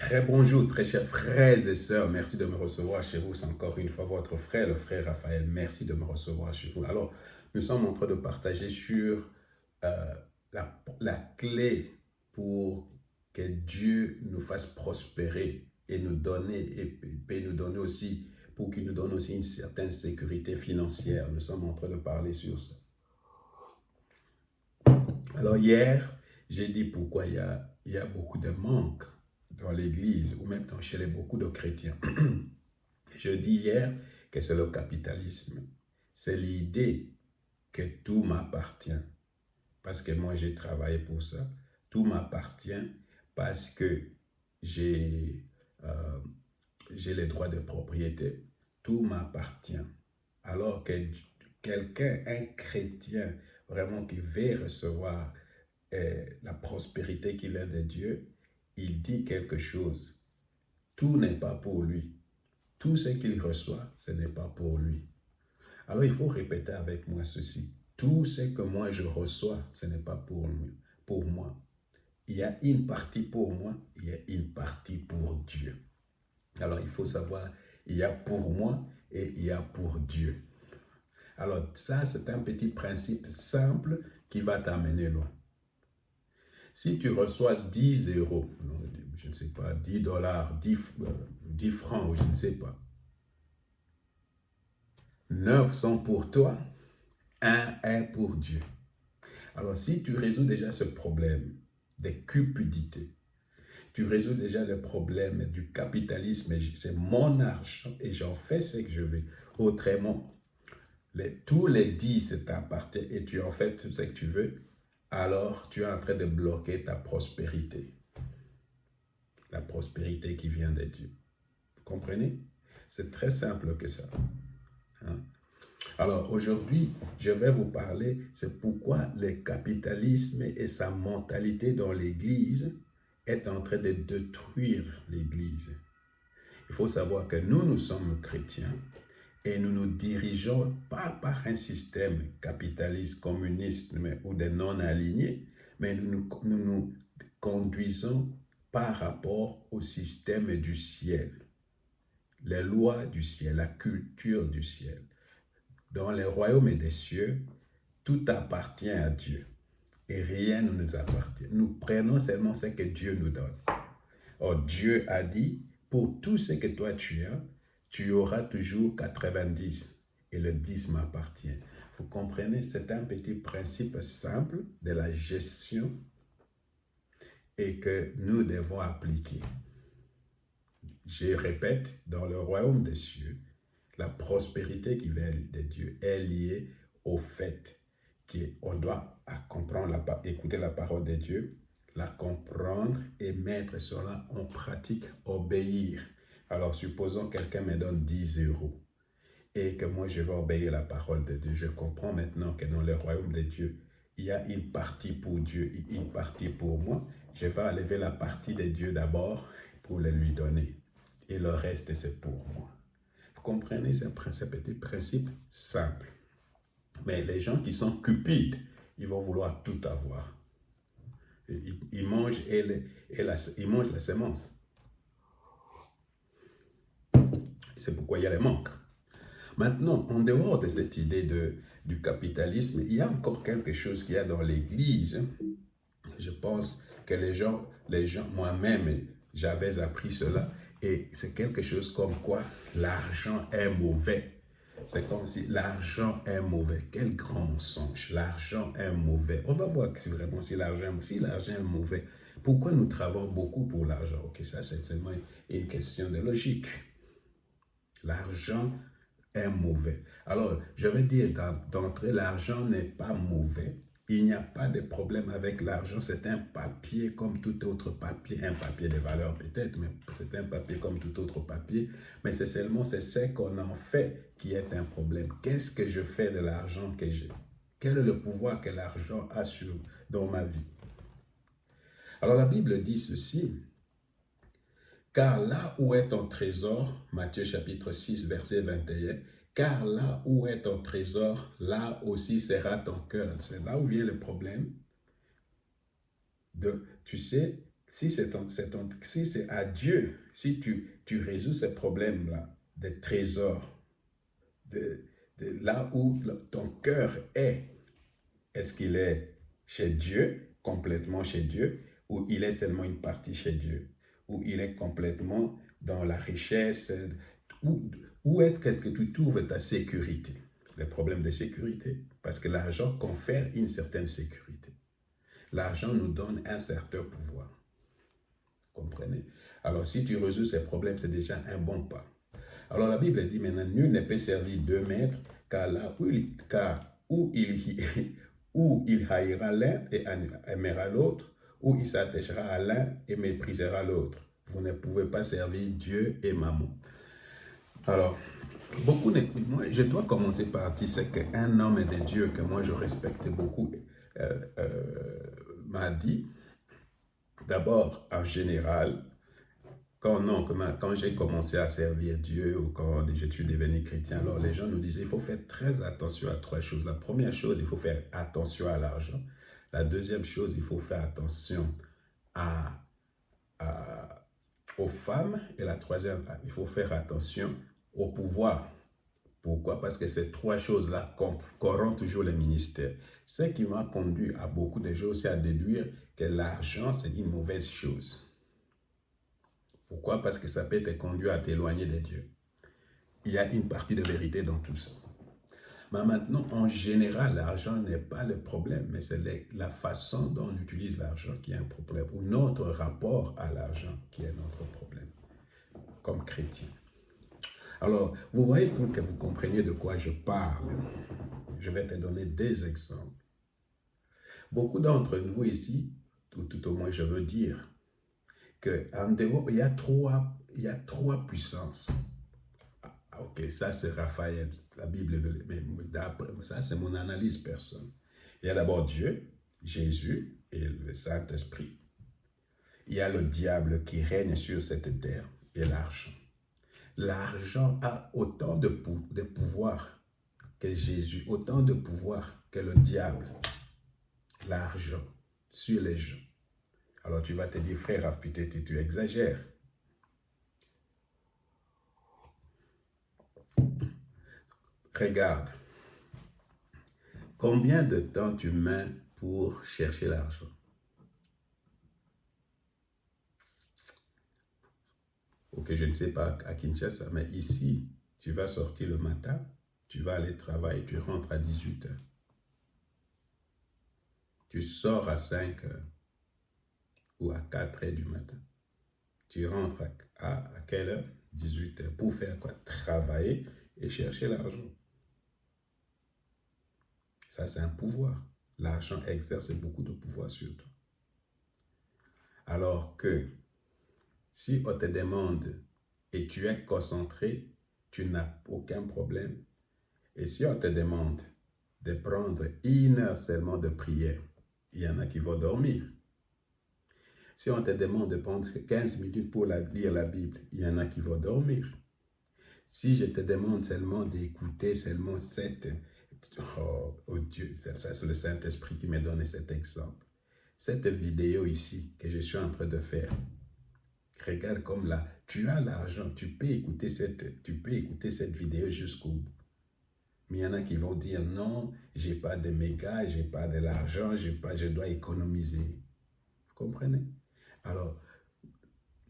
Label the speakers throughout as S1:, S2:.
S1: Très bonjour, très chers frères et sœurs. Merci de me recevoir chez vous. C'est encore une fois votre frère, le frère Raphaël. Merci de me recevoir chez vous. Alors, nous sommes en train de partager sur la clé pour que Dieu nous fasse prospérer et nous donner, et nous donner aussi, pour qu'il nous donne aussi une certaine sécurité financière. Nous sommes en train de parler sur ça. Alors hier, j'ai dit pourquoi il y a beaucoup de manques dans l'Église ou même chez beaucoup de chrétiens. Je dis hier que c'est le capitalisme. C'est l'idée que tout m'appartient parce que moi j'ai travaillé pour ça. Tout m'appartient parce que j'ai euh, j'ai les droits de propriété. Tout m'appartient. Alors que quelqu'un, un chrétien, vraiment qui veut recevoir la prospérité qui vient de Dieu, il dit quelque chose. Tout n'est pas pour lui. Tout ce qu'il reçoit, ce n'est pas pour lui. Alors il faut répéter avec moi ceci. Tout ce que moi je reçois, ce n'est pas pour lui, pour moi. Il y a une partie pour moi, il y a une partie pour Dieu. Alors il faut savoir, il y a pour moi et il y a pour Dieu. Alors ça, c'est un petit principe simple qui va t'amener loin. Si tu reçois 10 euros, je ne sais pas, 10 dollars, 10 francs, ou je ne sais pas, 9 sont pour toi, un est pour Dieu. Alors si tu résous déjà ce problème de cupidité, tu résous déjà le problème du capitalisme, c'est mon argent et j'en fais ce que je veux. Autrement, tous les 10 t'appartiennent et tu en fais tout ce que tu veux, alors tu es en train de bloquer ta prospérité. La prospérité qui vient de Dieu. Vous comprenez? C'est très simple que ça. Hein? Alors aujourd'hui, je vais vous parler, c'est pourquoi le capitalisme et sa mentalité dans l'Église est en train de détruire l'Église. Il faut savoir que nous sommes chrétiens et nous nous dirigeons pas par un système capitaliste, communiste ou de non-alignés, mais nous nous conduisons par rapport au système du ciel, les lois du ciel, la culture du ciel. Dans le royaume des cieux, tout appartient à Dieu et rien ne nous appartient. Nous prenons seulement ce que Dieu nous donne. Or, Dieu a dit, pour tout ce que toi tu as, tu auras toujours 90 et le 10 m'appartient. Vous comprenez, c'est un petit principe simple de la gestion et que nous devons appliquer. Je répète, dans le royaume des cieux, la prospérité qui vient de Dieu est liée au fait qu'on doit comprendre, écouter la parole de Dieu, la comprendre et mettre cela en pratique, obéir. Alors, supposons que quelqu'un me donne 10 euros et que moi je vais obéir la parole de Dieu. Je comprends maintenant que dans le royaume de Dieu, il y a une partie pour Dieu et une partie pour moi. Je vais enlever la partie de Dieu d'abord pour le lui donner. Et le reste, c'est pour moi. Vous comprenez ce petit principe simple. Mais les gens qui sont cupides, ils vont vouloir tout avoir. Ils mangent, ils mangent la semence. C'est pourquoi il y a les manques. Maintenant, en dehors de cette idée du capitalisme, il y a encore quelque chose qu'il y a dans l'Église. Je pense que les gens moi-même, j'avais appris cela. Et c'est quelque chose comme quoi l'argent est mauvais. C'est comme si l'argent est mauvais. Quel grand mensonge. L'argent est mauvais. On va voir si l'argent est mauvais. Pourquoi nous travaillons beaucoup pour l'argent? Ok, ça c'est seulement une question de logique. L'argent est mauvais. Alors, je vais dire d'entrée, l'argent n'est pas mauvais. Il n'y a pas de problème avec l'argent. C'est un papier comme tout autre papier. Un papier de valeur peut-être, mais c'est un papier comme tout autre papier. Mais c'est ce qu'on en fait qui est un problème. Qu'est-ce que je fais de l'argent que j'ai? Quel est le pouvoir que l'argent a dans ma vie? Alors la Bible dit ceci. Car là où est ton trésor, Matthieu chapitre 6, verset 21, car là où est ton trésor, là aussi sera ton cœur. C'est là où vient le problème. Tu sais, si c'est à Dieu, si tu résous ces problèmes-là, des trésors, de là où ton cœur est-ce qu'il est chez Dieu, complètement chez Dieu, ou il est seulement une partie chez Dieu, ou il est complètement dans la richesse, qu'est-ce que tu trouves ta sécurité? Les problèmes de sécurité, parce que l'argent confère une certaine sécurité. L'argent nous donne un certain pouvoir. Comprenez? Alors, si tu résous ces problèmes, c'est déjà un bon pas. Alors, la Bible dit maintenant, nul ne peut servir deux maîtres, car où il haïra l'un et aimera l'autre, ou il s'attachera à l'un et méprisera l'autre. Vous ne pouvez pas servir Dieu et Mammon. Alors, moi, je dois commencer par dire, c'est qu'un homme de Dieu que moi je respecte beaucoup m'a dit, d'abord, en général, quand j'ai commencé à servir Dieu ou quand je suis devenu chrétien, alors les gens nous disaient, il faut faire très attention à trois choses. La première chose, il faut faire attention à l'argent. La deuxième chose, il faut faire attention aux femmes. Et la troisième, il faut faire attention au pouvoir. Pourquoi? Parce que ces trois choses-là corrompent toujours les ministères. Ce qui m'a conduit à beaucoup de gens aussi à déduire que l'argent, c'est une mauvaise chose. Pourquoi? Parce que ça peut te conduire à t'éloigner de Dieu. Il y a une partie de vérité dans tout ça. Mais maintenant, en général, l'argent n'est pas le problème, mais c'est la façon dont on utilise l'argent qui est un problème, ou notre rapport à l'argent qui est notre problème, comme chrétien. Alors, vous voyez, pour que vous compreniez de quoi je parle, je vais te donner des exemples. Beaucoup d'entre nous ici, ou tout au moins je veux dire, qu'en dehors, il y a trois puissances. Ok, ça c'est Raphaël, la Bible, mais ça c'est mon analyse personnelle. Il y a d'abord Dieu, Jésus et le Saint-Esprit. Il y a le diable qui règne sur cette terre et l'argent. L'argent a autant de pouvoir que Jésus, autant de pouvoir que le diable. L'argent sur les gens. Alors tu vas te dire, frère, peut-être tu exagères. Regarde, combien de temps tu mets pour chercher l'argent? Ok, je ne sais pas à Kinshasa, mais ici, tu vas sortir le matin, tu vas aller travailler, tu rentres à 18h. Tu sors à 5h ou à 4h du matin. Tu rentres à quelle heure? 18h. Pour faire quoi? Travailler et chercher l'argent. Ça, c'est un pouvoir. L'argent exerce beaucoup de pouvoir sur toi. Alors que si on te demande et tu es concentré, tu n'as aucun problème. Et si on te demande de prendre 1 heure seulement de prière, il y en a qui vont dormir. Si on te demande de prendre 15 minutes pour lire la Bible, il y en a qui vont dormir. Si je te demande seulement d'écouter seulement oh Dieu, ça c'est le Saint-Esprit qui me donne cet exemple. Cette vidéo ici que je suis en train de faire, regarde comme là, tu as l'argent, tu peux écouter cette vidéo jusqu'au bout. Mais il y en a qui vont dire non, j'ai pas de méga, j'ai pas de l'argent, je dois économiser. Vous comprenez? Alors,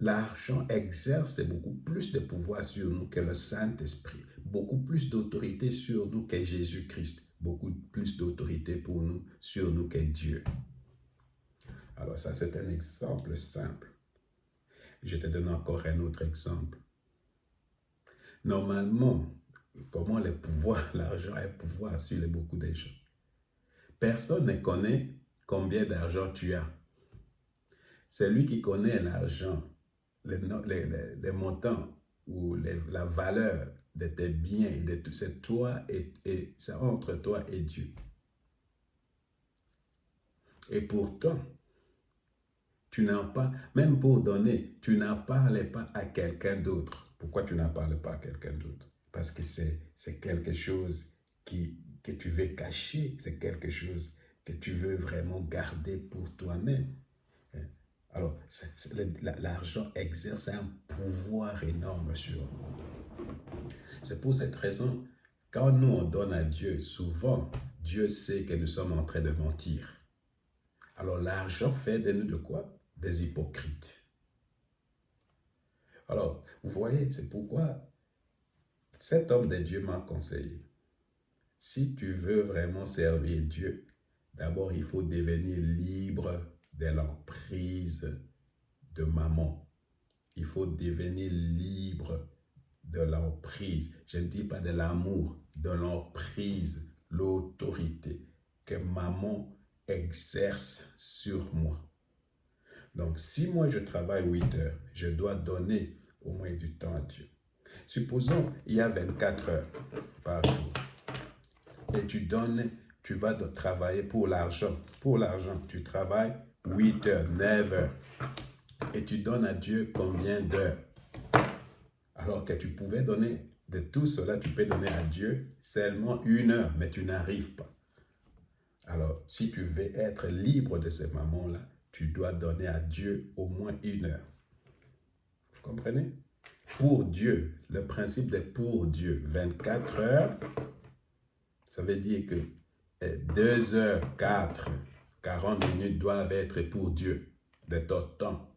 S1: l'argent exerce beaucoup plus de pouvoir sur nous que le Saint-Esprit, beaucoup plus d'autorité sur nous que Jésus-Christ, beaucoup plus d'autorité pour nous, sur nous que Dieu. Alors ça, c'est un exemple simple. Je te donne encore un autre exemple. Normalement, comment l'argent a un pouvoir sur beaucoup de gens. Personne ne connaît combien d'argent tu as. Celui qui connaît l'argent, les montants ou la valeur de tes biens, c'est toi et c'est entre toi et Dieu. Et pourtant, tu n'as pas, même pour donner, tu n'en parles pas à quelqu'un d'autre. Pourquoi tu n'en parles pas à quelqu'un d'autre? Parce que c'est quelque chose que tu veux cacher, c'est quelque chose que tu veux vraiment garder pour toi-même. Alors, l'argent exerce un pouvoir énorme sur nous. C'est pour cette raison, quand nous on donne à Dieu, souvent, Dieu sait que nous sommes en train de mentir. Alors, l'argent fait de nous de quoi? Des hypocrites. Alors, vous voyez, c'est pourquoi cet homme de Dieu m'a conseillé. Si tu veux vraiment servir Dieu, d'abord, il faut devenir libre de l'emprise de maman. Il faut devenir libre de l'emprise. Je ne dis pas de l'amour, de l'emprise, l'autorité que maman exerce sur moi. Donc, si moi je travaille 8 heures, je dois donner au moins du temps à Dieu. Supposons, il y a 24 heures par jour. Et tu vas travailler pour l'argent. Pour l'argent, tu travailles 8 heures, 9 heures. Et tu donnes à Dieu combien d'heures? Alors que tu pouvais donner de tout cela, tu peux donner à Dieu seulement 1 heure, mais tu n'arrives pas. Alors, si tu veux être libre de ces moments-là, tu dois donner à Dieu au moins 1 heure. Vous comprenez? Pour Dieu, le principe de pour Dieu, 24 heures, ça veut dire que 2 heures, 4, 40 minutes doivent être pour Dieu, de ton temps.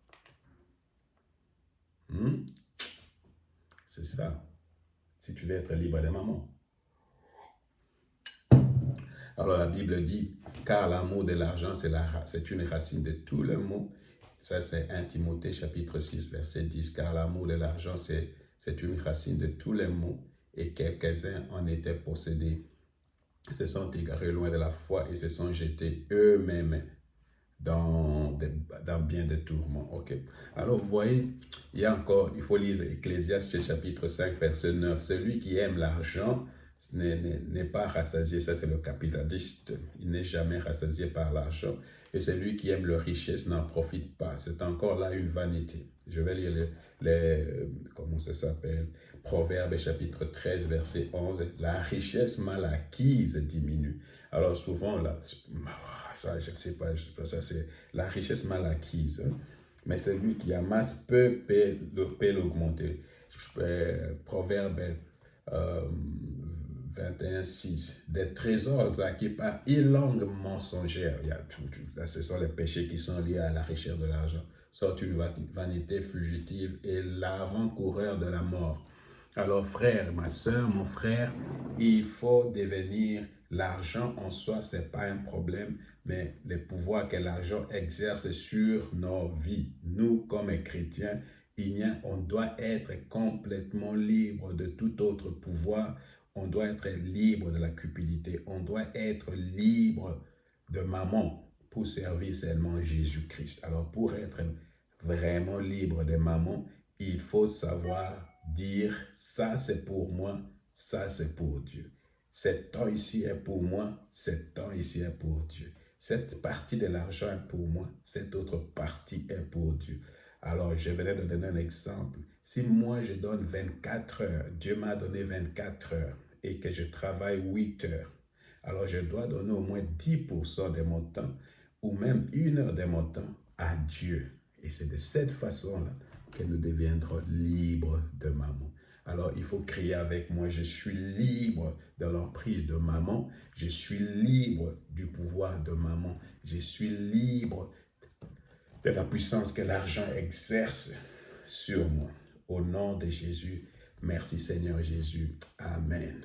S1: C'est ça, si tu veux être libre de maman. Alors la Bible dit, car l'amour de l'argent, c'est une racine de tous les maux. Ça, c'est 1 Timothée chapitre 6, verset 10. Car l'amour de l'argent, c'est une racine de tous les maux, et quelques-uns en étaient possédés. Ils se sont égarés loin de la foi et se sont jetés eux-mêmes dans bien des tourments. Ok. Alors, vous voyez, il faut lire Ecclésiaste chapitre 5, verset 9. Celui qui aime l'argent n'est pas rassasié. Ça, c'est le capitaliste. Il n'est jamais rassasié par l'argent. Et celui qui aime la richesse n'en profite pas. C'est encore là une vanité. Je vais lire comment ça s'appelle? Proverbe chapitre 13, verset 11. La richesse mal acquise diminue. Alors souvent, là, ça, je ne sais pas, ça c'est la richesse mal acquise. Hein? Mais celui qui amasse peut l'augmenter. Proverbe 21, 6. Des trésors acquis par une langue mensongère. Là, ce sont les péchés qui sont liés à la richesse de l'argent. Sont une vanité fugitive et l'avant-coureur de la mort. Alors frère, ma soeur, mon frère, il faut devenir, l'argent en soi, ce n'est pas un problème, mais le pouvoir que l'argent exerce sur nos vies. Nous, comme chrétiens, on doit être complètement libre de tout autre pouvoir. On doit être libre de la cupidité. On doit être libre de maman pour servir seulement Jésus-Christ. Alors pour être vraiment libre de maman, il faut savoir dire ça c'est pour moi, ça c'est pour Dieu. Cet temps ici est pour moi, cet temps ici est pour Dieu. Cette partie de l'argent est pour moi, cette autre partie est pour Dieu. Alors, je venais de donner un exemple. Si moi je donne 24 heures, Dieu m'a donné 24 heures et que je travaille 8 heures, alors je dois donner au moins 10% de mon temps ou même 1 heure de mon temps à Dieu. Et c'est de cette façon-là que nous deviendrons libres de maman. Alors, il faut crier avec moi, je suis libre de l'emprise de maman, je suis libre du pouvoir de maman, je suis libre de la puissance que l'argent exerce sur moi. Au nom de Jésus, merci Seigneur Jésus. Amen.